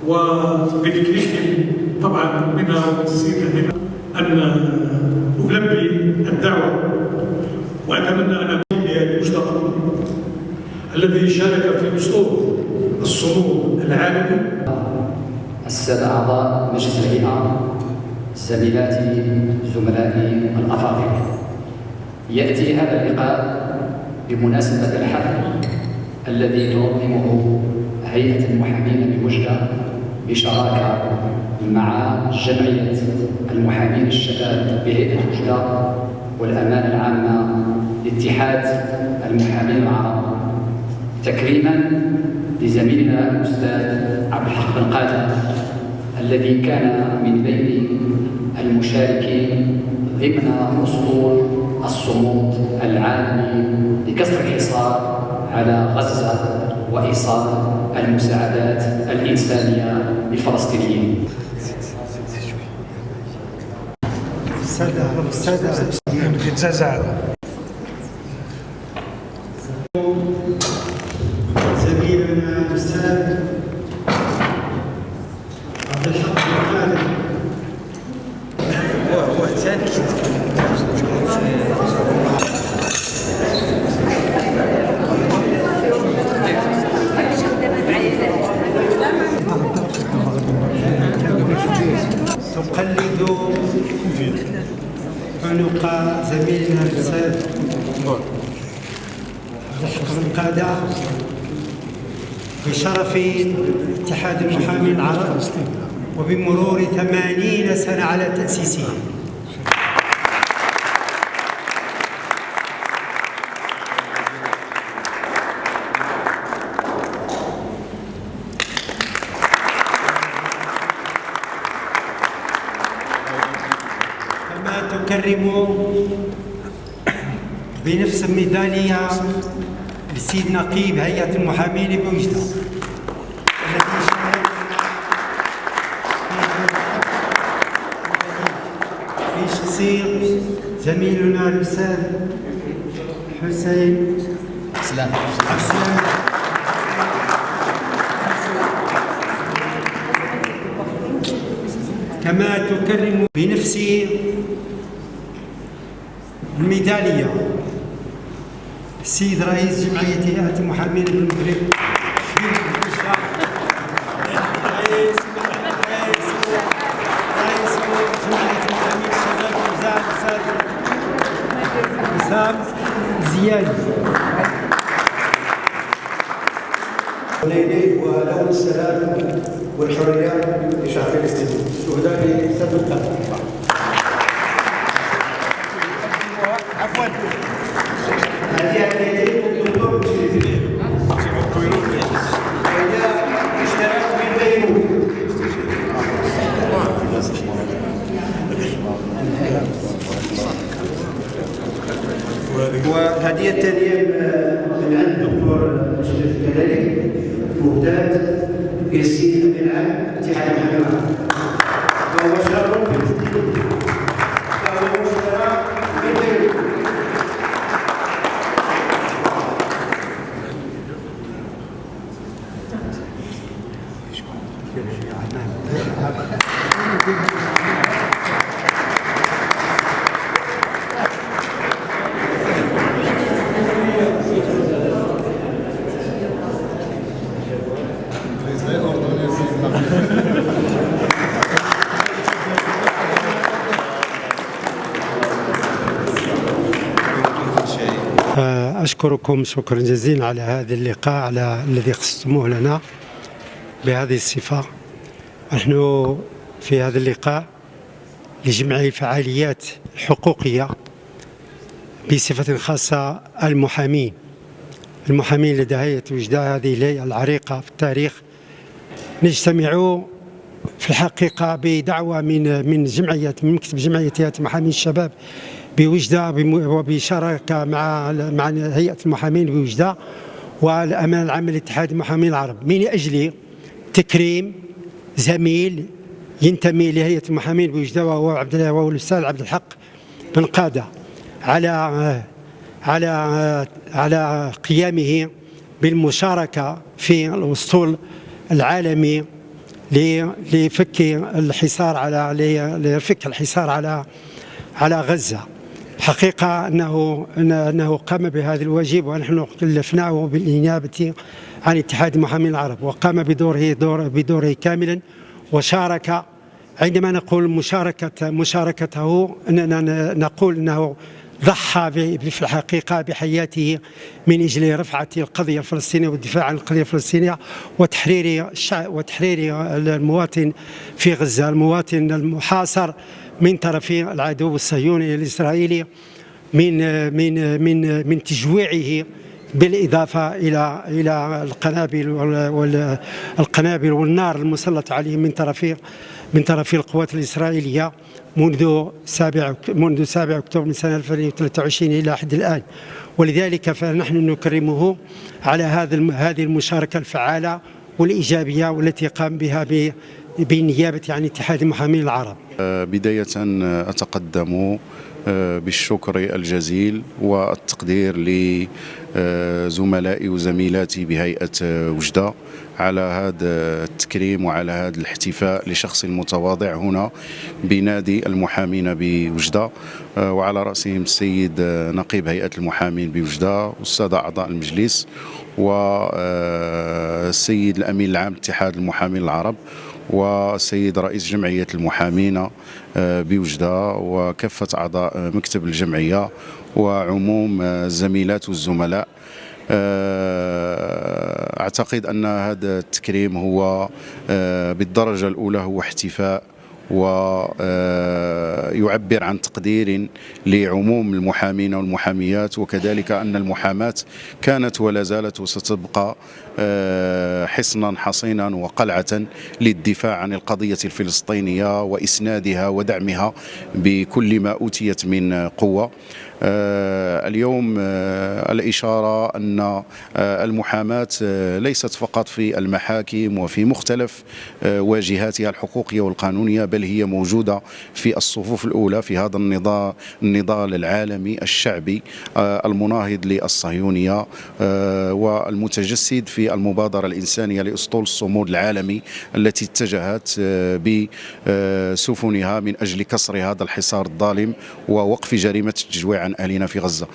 وبذكرهم طبعا من السيدة أن ألبي الدعوة وأتمنى أن أكون المجتمع الذي شارك في أسطول الصمود العالمي. السادة أعضاء مجلس الهيئة، زميلاتي زملائي الأفاضل، يأتي هذا اللقاء بمناسبة الحفل الذي تنظمه هيئة المحامين بوجدة بشراكة مع جمعية المحامين الشباب بهيئة وجدة والأمانة العامة لاتحاد المحامين العرب، تكريما لزميلنا الأستاذ عبد الحق بن قادر الذي كان من بين المشاركين ضمن أسطول الصمود العالمي لكسر الحصار على غزة وإيصال المساعدات الإنسانية للفلسطينيين. زميلنا الأستاذ عبد الحق بن قادر تقلد عنق زميلنا الأستاذ عبد الحق بن قادر بشرف اتحاد المحامين العرب وبمرور 80 سنة على تأسيسه. كما تكرم بنفس الميدالية السيد نقيب هيئة المحامين بوجدة الذي شارك في شخصية زميلنا الأستاذ حسين أسلام. كما تكرم بنفس الميدالية السيد رئيس جمعية هيئة المحامين بالمغرب رئيس جمعية المحامين الشباب حسام زياد ولون السلام والحرية لشعب فلسطين شهداء سبق. عفوا هذه الدكتور اشترك من بيروت وهدية الثانية من عند الدكتور شريف كذلك مهتاد بالسيد أمين العام اتحاد المحامين العرب وهو شرف فلسطيني فهو مشترك من بيروت. أشكركم شكرا جزيلا على هذا اللقاء على الذي خصتموه لنا بهذه الصفة. نحن في هذا اللقاء لجمع الفعاليات الحقوقية بصفة خاصة المحامين لدى هيئة وجدة، هذه الهيئة العريقة في التاريخ. نجتمع في الحقيقة بدعوة من مكتب جمعية هيئة المحامين الشباب بوجدة وبشراكة مع هيئة المحامين بوجدة والأمانة العامة لاتحاد المحامين العرب من أجل تكريم زميل ينتمي لهيئة المحامين بوجدة وهو الأستاذ عبد الحق بن قادة على قيامه بالمشاركة في الأسطول العالمي لفك الحصار على غزة. حقيقة أنه قام بهذا الواجب، ونحن كلفناه بالنيابة عن اتحاد المحامين العرب، وقام بدوره كاملا وشارك. عندما نقول مشاركته أننا نقول أنه ضحى في الحقيقة بحياته من أجل رفعة القضية الفلسطينية والدفاع عن القضية الفلسطينية وتحرير المواطن في غزة، المواطن المحاصر من طرف العدو الصهيوني الإسرائيلي من تجويعه، بالإضافة إلى القنابل والنار المسلطة عليه من طرف القوات الإسرائيلية منذ 7 أكتوبر من سنة 2023 إلى حد الآن. ولذلك فنحن نكرمه على هذه المشاركة الفعالة والإيجابية والتي قام بها بالنيابة عن اتحاد المحامين العرب. بداية أتقدم بالشكر الجزيل والتقدير لزملائي وزميلاتي بهيئة وجدة على هذا التكريم وعلى هذا الاحتفاء لشخص المتواضع هنا بنادي المحامين بوجدة، وعلى رأسهم السيد نقيب هيئة المحامين بوجدة والسادة أعضاء المجلس والسيد الأمين العام اتحاد المحامين العرب والسيد رئيس جمعية المحامين بوجدة وكافة أعضاء مكتب الجمعية وعموم الزميلات والزملاء. أعتقد أن هذا التكريم هو بالدرجة الأولى هو احتفاء ويعبر عن تقدير لعموم المحامين والمحاميات، وكذلك أن المحاماة كانت ولا زالت وستبقى حصنا حصينا وقلعة للدفاع عن القضية الفلسطينية وإسنادها ودعمها بكل ما أوتيت من قوة. اليوم الإشارة أن المحاماة ليست فقط في المحاكم وفي مختلف واجهاتها الحقوقية والقانونية، بل هي موجودة في الصفوف الأولى في هذا النضال العالمي الشعبي المناهض للصهيونية والمتجسد في المبادرة الإنسانية لأسطول الصمود العالمي التي اتجهت بسفنها من أجل كسر هذا الحصار الظالم ووقف جريمة التجويع عن أهلنا في غزة.